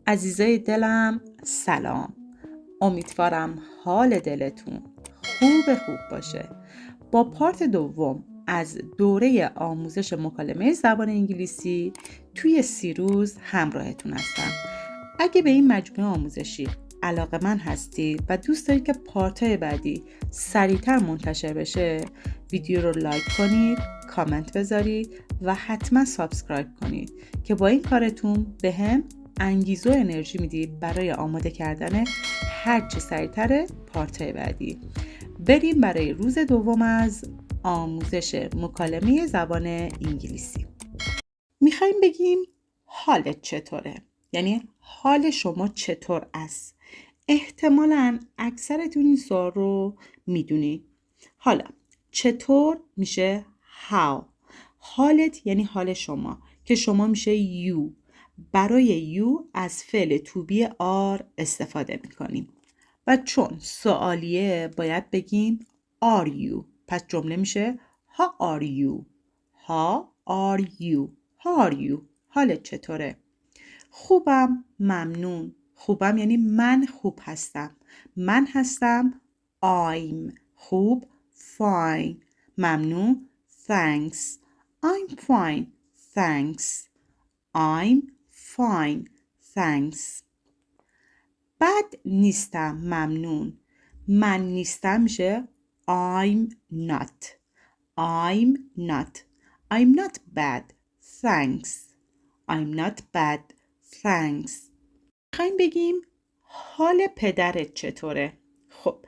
عزیزای دلم سلام. امیدوارم حال دلتون خوب باشه. با پارت دوم از دوره آموزش مکالمه زبان انگلیسی توی 30 روز همراهتون هستم. اگه به این مجموعه آموزشی علاقه‌مند هستید و دوست دارید که پارت‌های بعدی سریعتر منتشر بشه، ویدیو رو لایک کنید، کامنت بذارید و حتما سابسکرایب کنید که با این کارتون بهم انگیزه و انرژی میدید برای آماده کردن هرچی سریعتر پارت‌های بعدی. بریم برای روز دوم از آموزش مکالمه زبان انگلیسی. میخوایم بگیم حالت چطوره؟ یعنی حال شما چطور است؟ احتمالاً اکثرتون این سوال رو میدونید. حالا چطور میشه how. حالت یعنی حال شما که شما میشه you. برای you از فعل to be are استفاده میکنیم و چون سوالیه باید بگیم are you. پس جمله میشه how are you. How are you. How are you. حالت چطوره؟ خوبم، ممنون. خوبم یعنی من خوب هستم. من هستم I'm. خوب fine. ممنون thanks. I'm fine. Thanks. I'm fine. Thanks. بد نیستم، ممنون. من نیستم میشه I'm not. I'm not. I'm not bad. Thanks. I'm not bad. Thanks. میخوایم بگیم حال پدرت چطوره؟ خب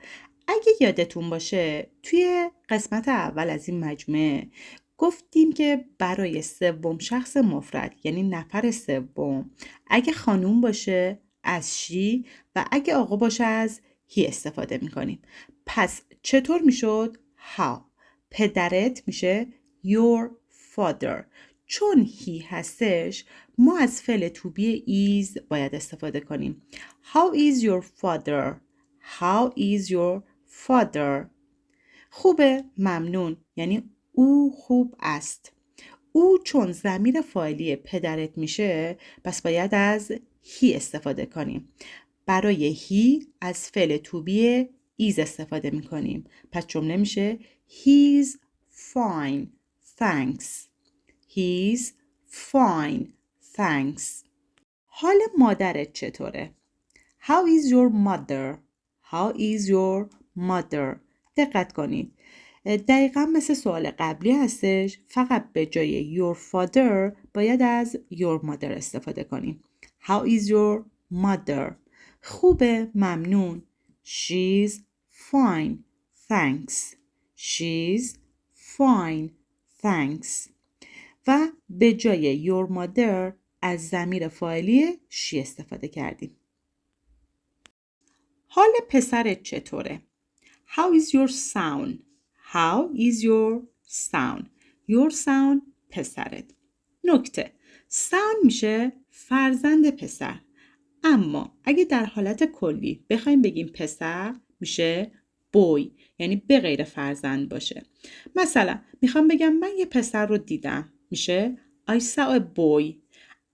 اگه یادتون باشه توی قسمت اول از این مجموعه گفتیم که برای سوم شخص مفرد یعنی نفر سوم اگه خانوم باشه از she و اگه آقا باشه از he استفاده میکنیم. پس چطور میشد؟ how. پدرت میشه your father. چون he هستش ما از فعل to be is باید استفاده کنیم. How is your father? How is your father? خوبه، ممنون یعنی او خوب است. او چون ضمیر فاعلی پدرت میشه پس باید از he استفاده کنیم. برای he از فعل to be is استفاده میکنیم. پس جمله میشه He's fine. Thanks. He's fine. Thanks. حال مادرت چطوره؟ How is your mother? How is your mother? دقت کنید. دقیقا مثل سوال قبلی هستش، فقط به جای your father باید از your mother استفاده کنیم. How is your mother? خوبه، ممنون. She's fine. Thanks. She's fine. Thanks. و به جای your mother از ضمیر فاعلی she استفاده کردیم. حال پسرت چطوره؟ How is your son? How is your son? Your son پسرت. نکته son میشه فرزند پسر، اما اگه در حالت کلی بخوایم بگیم پسر میشه boy، یعنی به غیر فرزند باشه. مثلا میخوام بگم من یه پسر رو دیدم میشه I saw a boy.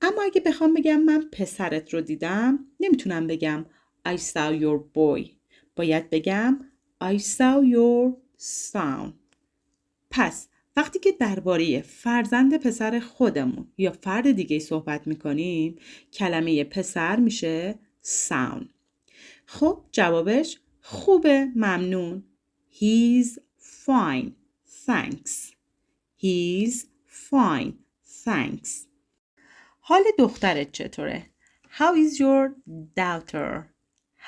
اما اگه بخوام بگم من پسرت رو دیدم نمیتونم بگم I saw your boy. باید بگم I saw your son. پس وقتی که درباره فرزند پسر خودمون یا فرد دیگه صحبت میکنیم کلمه پسر میشه son. خب جوابش خوبه، ممنون. He's fine. Thanks. He's fine. Thanks. حال دخترت چطوره؟ How is your daughter?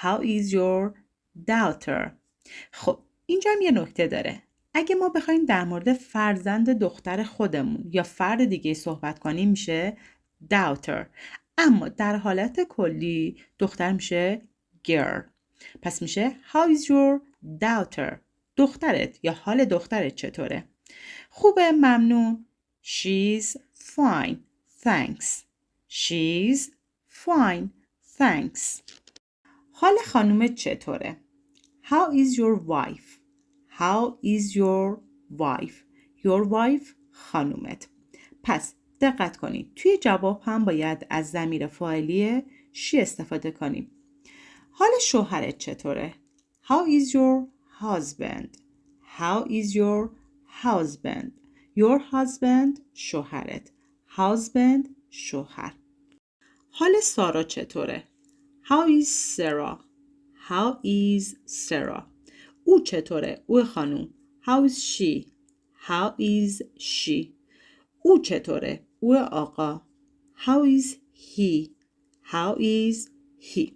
How is your daughter? خب اینجا هم یه نکته داره. اگه ما بخوایم در مورد فرزند دختر خودمون یا فرد دیگه صحبت کنیم میشه daughter، اما در حالت کلی دختر میشه girl. پس میشه How is your daughter? دخترت یا حال دخترت چطوره؟ خوبه، ممنون. She's fine. Thanks. She's fine. Thanks. حال خانومت چطوره؟ How is your wife? How is your wife? Your wife خانومت. پس دقت کنید توی جواب هم باید از ضمیر فاعلی she استفاده کنیم. حال شوهرت چطوره؟ How is your husband? How is your husband? Your husband شوهرت. Husband شوهر. حال سارا چطوره؟ How is Sarah? How is Sarah? او چطوره؟ او خانوم. How is she? How is she? او چطوره؟ او آقا. How is he? How is he?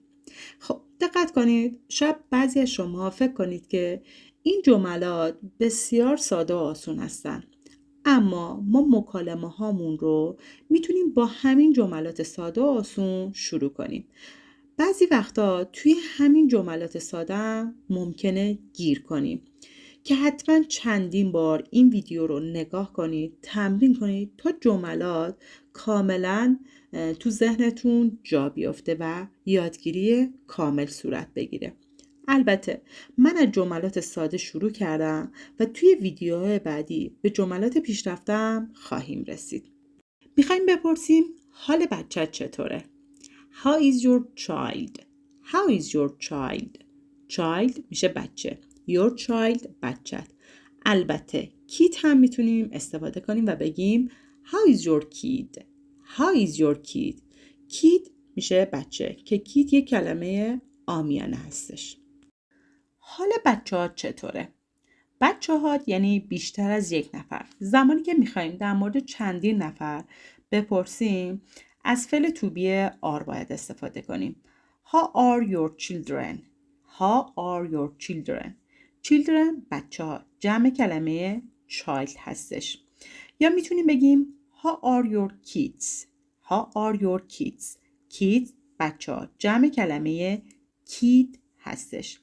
خب دقت کنید، شاید بعضی از شما فکر کنید که این جملات بسیار ساده و آسون هستن، اما ما مکالمه هامون رو میتونیم با همین جملات ساده و آسون شروع کنیم. بعضی وقتا توی همین جملات ساده ممکنه گیر کنیم که حتما چندین بار این ویدیو رو نگاه کنید، تمرین کنید تا جملات کاملا تو ذهنتون جا بیفته و یادگیری کامل صورت بگیره. البته من از جملات ساده شروع کردم و توی ویدیوهای بعدی به جملات پیشرفتم خواهیم رسید. میخوایم بپرسیم حال بچت چطوره؟ How is your child? How is your child? Child میشه بچه. Your child بچت. البته kid هم میتونیم استفاده کنیم و بگیم How is your kid? How is your kid? Kid میشه بچه که kid یک کلمه عامیانه هستش. حال بچه ها چطوره؟ بچه ها یعنی بیشتر از یک نفر. زمانی که میخوایم در مورد چندین نفر بپرسیم از فعل to be are باید استفاده کنیم. How are your children? How are your children? Children بچه ها جمع کلمه child هستش. یا میتونیم بگیم How are your kids? How are your kids? Kids بچه ها جمع کلمه kid هستش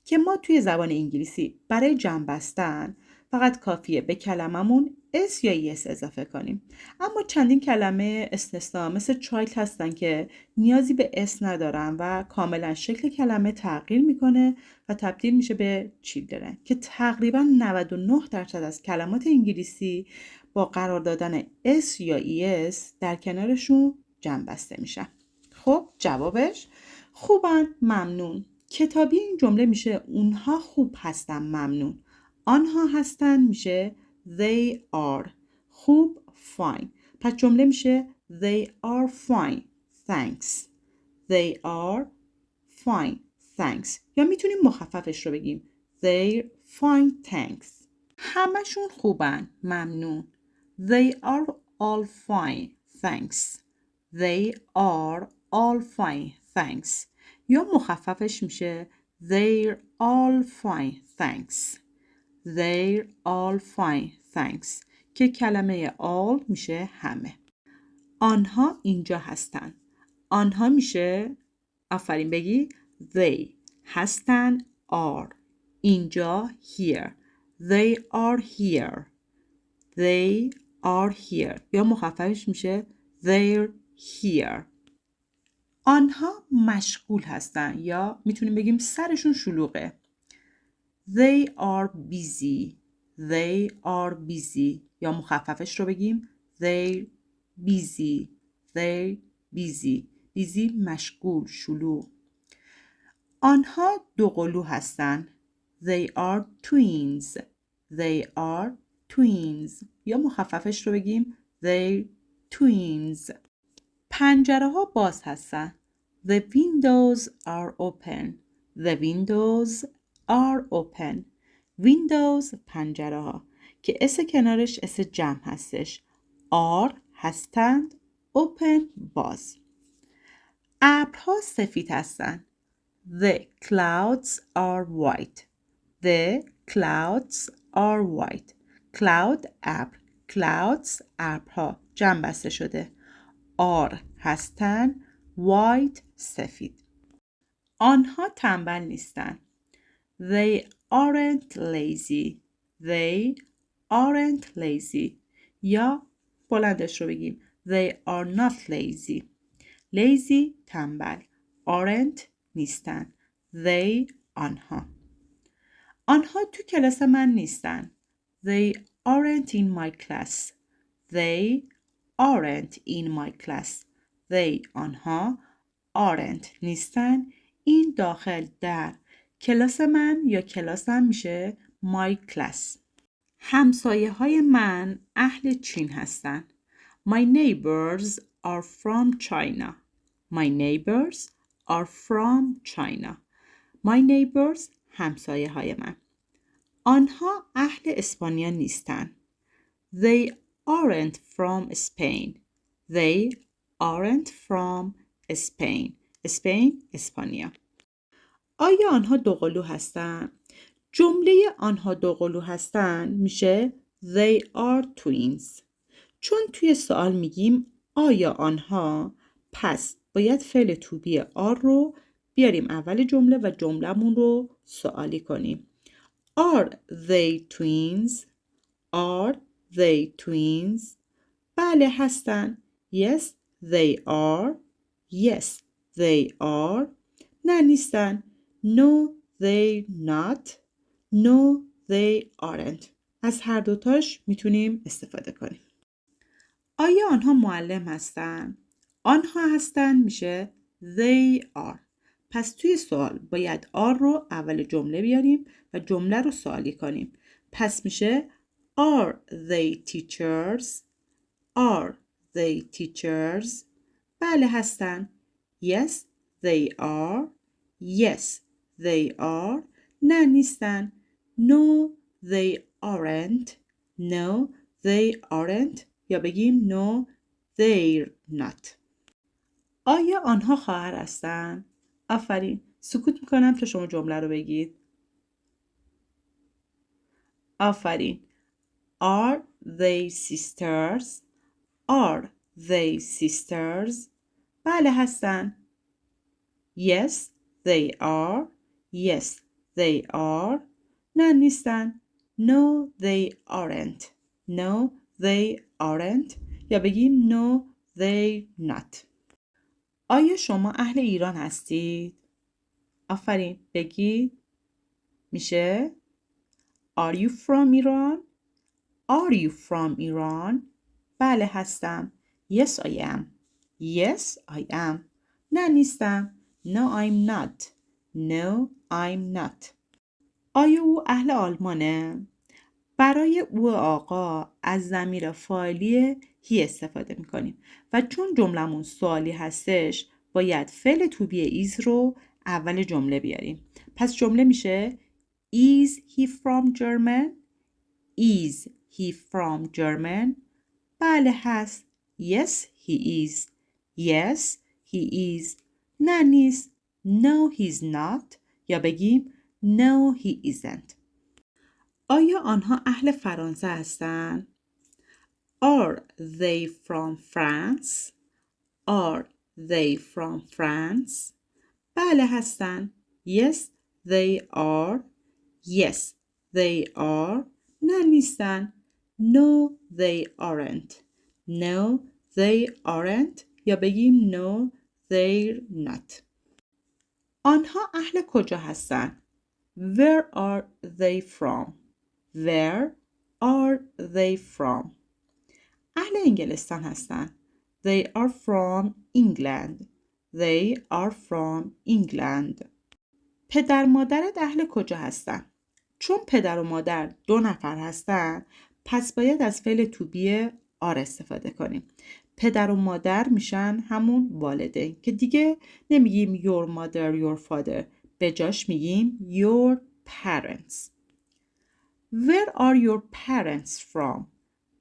که ما توی زبان انگلیسی برای جمع بستن فقط کافیه به کلممون اس یا اس اضافه کنیم. اما چندین کلمه استثنا مثل چایلد هستن که نیازی به اس ندارن و کاملا شکل کلمه تغییر میکنه و تبدیل میشه به چیلدرن که تقریبا 99% از کلمات انگلیسی با قرار دادن اس یا اس در کنارشون جمع بسته میشن. خب جوابش خوبن، ممنون. کتابی این جمله میشه اونها خوب هستن، ممنون. آنها هستن میشه they are. خوب fine. پس جمله میشه they are fine thanks. They are fine thanks. یا میتونیم مخففش رو بگیم they're fine thanks. همشون خوبن، ممنون. They are all fine thanks. They are all fine thanks. یا مخففش میشه they're all fine thanks. They're all fine thanks که کلمه all میشه همه. آنها اینجا هستن. آنها میشه آفرین بگی they هستن are. اینجا here. They are here. They are here. یا مخففش میشه they're here. آنها مشغول هستن یا میتونیم بگیم سرشون شلوغه. They are busy. They are busy. یا مخففش رو بگیم they're busy. They're busy. busy مشغول، شلوغ. آنها دوقلو هستن. They are twins. They are twins. یا مخففش رو بگیم they're twins. پنجره ها باز هستن. The windows are open. The windows are open. Windows پنجره ها که اس کنارش اس جمع هستش. are هستند. open باز. ابرها سفید هستن. The clouds are white. The clouds are white. Cloud ابر. Clouds ابرها جمع بسته شده. are هستن. white سفید. آنها تنبل نیستن. They aren't lazy. They aren't lazy. یا بلندش رو بگیم They are not lazy. Lazy تنبل. aren't نیستن. They آنها. آنها تو کلاس من نیستن. They aren't in my class. They aren't in my class. They آنها aren't نیستن. این داخل در کلاس من یا کلاسم میشه my class. همسایه های من اهل چین هستن. My neighbors are from China. My neighbors are from China. My neighbors همسایه های من. آنها اهل اسپانیا نیستن. They aren't from Spain. They aren't from Spain. Spain اسپانیا. آیا آنها دوقلو هستن؟ جمله آنها دوقلو هستن میشه They are twins. چون توی سوال میگیم آیا آنها، پس باید فعل to be are رو بیاریم اول جمله و جملمون رو سوالی کنیم. Are they twins? Are they twins? بله هستن. Yes, they are. Yes, they are. نه نیستن. No, they not. No, they aren't. از هر دوتاش میتونیم استفاده کنیم. آیا آنها معلم هستن؟ آنها هستن میشه they are. پس توی سوال باید are رو اول جمله بیاریم و جمله رو سوالی کنیم. پس میشه Are they teachers? Are they teachers? بله هستن. Yes, they are. Yes, they are. نه نیستن. No, they aren't. No, they aren't. یا بگیم no, they're not. آیا آنها خواهر هستن؟ آفرین. سکوت میکنم تا شما جمله رو بگید. آفرین. Are they sisters? Are they sisters? بله هستن. Yes, they are. Yes, they are. نه نیستن. No, they aren't. No, they aren't. یا بگیم no, they not. آیا شما اهل ایران هستید؟ آفرین. بگید. میشه Are you from Iran? Are you from Iran? بله هستم. Yes, I am. Yes, I am. نه نیستم. No, I'm not. No, I'm not. آیا او اهل آلمانه؟ برای او آقا از ضمیر فاعلی هی استفاده میکنیم و چون جملمون سوالی هستش باید فعل to be is رو اول جمله بیاریم. پس جمله میشه Is he from German? Is he from German? بله هست. Yes, he is. Yes, he is. نه نیست. No, he's not. یا بگیم No, he isn't. آیا آنها اهل فرانسه هستند؟ Are they from France? Are they from France? بله هستند. Yes, they are. Yes, they are. نه نیستن. No, they aren't. No, they aren't. یا بگیم No, they're not. آنها اهل کجا هستند؟ Where are they from? Where are they from? اهل انگلستان هستند. They are from England. They are from England. پدر مادرت اهل کجا هستن؟ چون پدر و مادر 2 نفر هستن پس باید از فعل to be are استفاده کنیم. پدر و مادر میشن همون والدین که دیگه نمیگیم your mother, your father. به جاش میگیم your parents. Where are your parents from?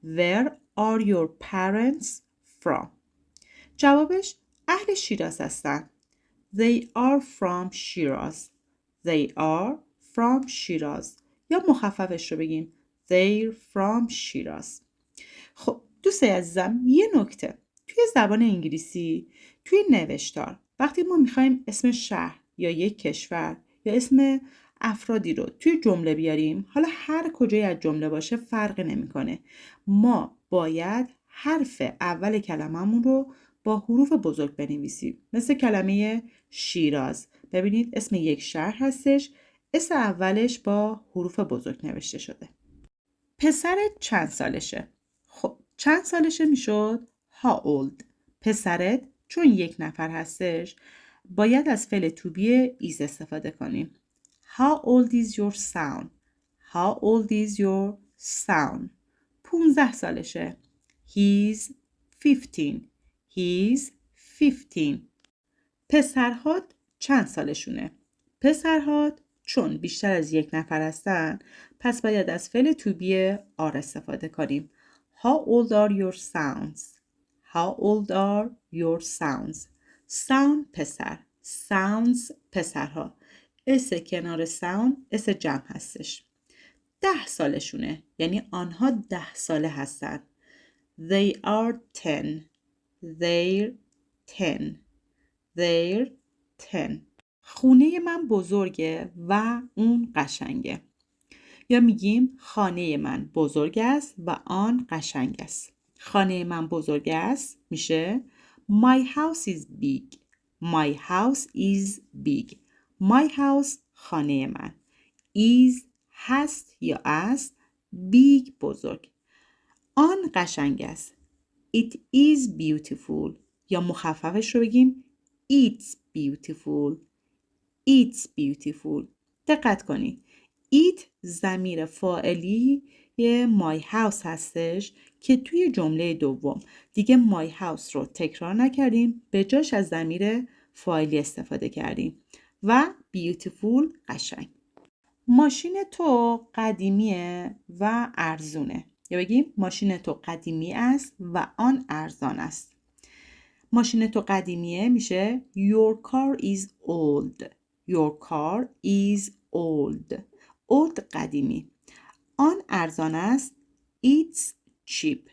Where are your parents from? جوابش اهل شیراز هستن. They are from Shiraz. They are from Shiraz. یا مخففش رو بگیم They're from Shiraz. خب دوستای عزیزم یه نکته. توی زبان انگلیسی توی نوشتار وقتی ما میخوایم اسم شهر یا یک کشور یا اسم افرادی رو توی جمله بیاریم حالا هر کجای از جمله باشه فرق نمیکنه. ما باید حرف اول کلمه‌مون رو با حروف بزرگ بنویسیم. مثل کلمه شیراز. ببینید اسم یک شهر هستش. اسم اولش با حروف بزرگ نوشته شده. پسرت چند سالشه؟ خب چند سالشه میشد؟ How old؟ پسرت چون 1 نفر هستش باید از فعل to be is استفاده کنیم. How old is your son? How old is your son? 15 سالشه. He's 15. He's 15. پسرهات چند سالشونه؟ پسرهات چون بیشتر از یک نفر هستن پس باید از فعل to be are استفاده کنیم. How old are your sons? How old are your sons? Son پسر. Sons پسرها. اس کنار sound اس جمع هستش. 10 سالشونه یعنی آنها 10 ساله هستن. They are 10. They're 10. They're 10. خونه من بزرگه و اون قشنگه. یا میگیم خانه من بزرگ است و آن قشنگ است. خانه من بزرگ است میشه My house is big. My house is big. My house خانه من. Is هست یا است. Big بزرگ. آن قشنگ است. It is beautiful. یا مخففش رو بگیم It's beautiful. It's beautiful. دقت کنید. It ضمیر فاعلی my house هستش که توی جمله دوم دیگه my house رو تکرار نکردیم، به جاش از ضمیر فاعلی استفاده کردیم و beautiful قشنگ. ماشین تو قدیمیه و ارزونه. یا بگیم ماشین تو قدیمی است و آن ارزان است. ماشین تو قدیمیه میشه Your car is old. Your car is old. Old قدیمی. آن ارزان است. It's cheap.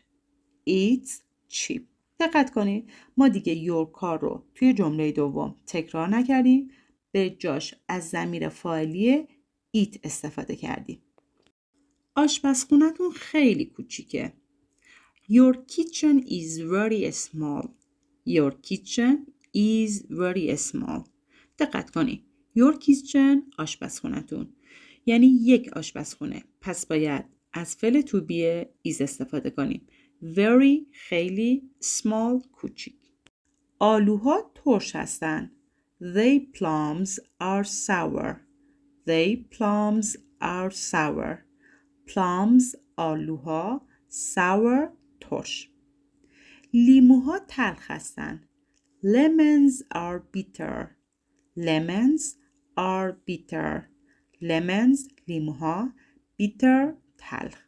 It's cheap. دقت کنید ما دیگه your car رو توی جمله دوم تکرار نکردیم، به جاش از ضمیر فاعلی it استفاده کردیم. آشپزخونتون خیلی کوچیکه. Your kitchen is very small. Your kitchen is very small. دقت کنید. Your kitchen آشپزخونتون یعنی یک آشپزخونه. پس باید از فعل to be is استفاده کنیم. Very خیلی small کوچیک. آلوها ترش هستن. They plums are sour. They plums are sour. Plums آلوها sour ترش. لیموها تلخ هستن. Lemons are bitter. Lemons are bitter. Lemons لیموها bitter تلخ.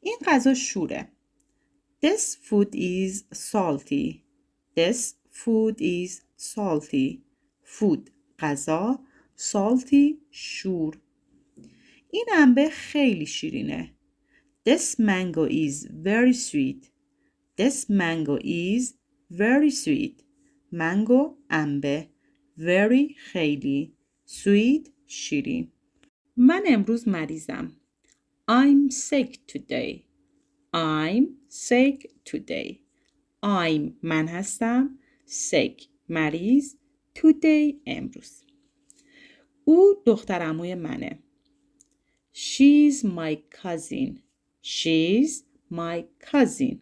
این غذا شوره. This food is salty. This food is salty. Food غذا salty شور. این انبه خیلی شیرینه. This mango is very sweet. This mango is very sweet. Mango انبه. Very خیلی. Sweet شیرین. من امروز مریضم. I'm sick today. I'm sick today. I'm من هستم. Sick مریض. Today امروز. او دختر عموی منه. She's my cousin. She's my cousin.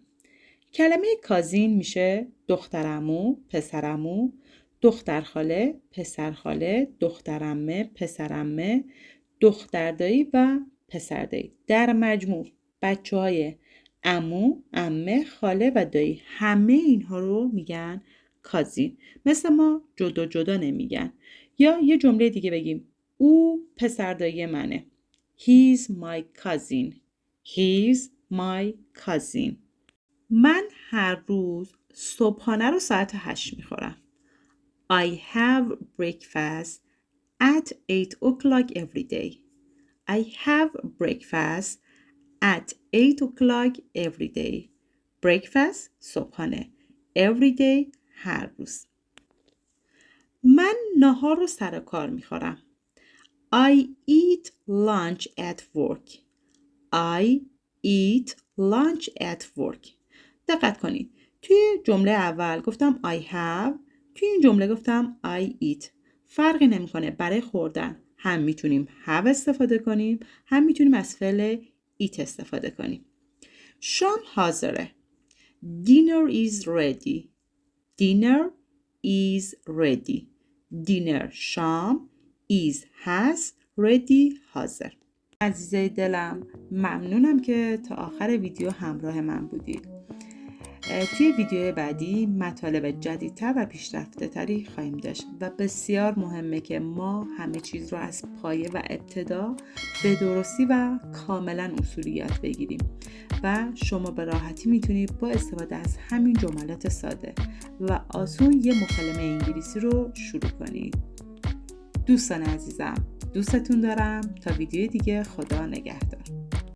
کلمه کازین میشه دختر عمو، پسر عمو، دختر خاله، پسر خاله، دختر عمه، پسر عمه، دختر دایی و پسر دایی. در مجموع بچه‌های عمو، عمه، خاله و دایی همه اینها رو میگن کازین. مثل ما جدا جدا نمیگن. یا یه جمله دیگه بگیم او پسر دایی منه. He's my cousin. He's my cousin. من هر روز صبحانه رو ساعت 8 میخورم. I have breakfast at 8 o'clock every day. I have breakfast at 8 o'clock every day. Breakfast صبحانه. Every day هر روز. من نهار رو سر کار میخورم. I eat lunch at work. I eat lunch at work. دقت کنید. توی جمله اول گفتم I have. توی این جمله گفتم I eat. فرقی نمیکنه. برای خوردن هم میتونیم have استفاده کنیم، هم میتونیم از فعل eat استفاده کنیم. شام حاضره. Dinner is ready. Dinner is ready. dinner شام is هست ready حاضر. عزیزای دلم ممنونم که تا آخر ویدیو همراه من بودید. توی ویدیو بعدی مطالب جدیدتر و پیشرفته تری خواهیم داشت و بسیار مهمه که ما همه چیز رو از پایه و ابتدا به درستی و کاملا اصولی یاد بگیریم و شما به راحتی میتونید با استفاده از همین جملات ساده و آسون یه مکالمه انگلیسی رو شروع کنید. دوستان عزیزم دوستتون دارم. تا ویدیو دیگه خدا نگهدار.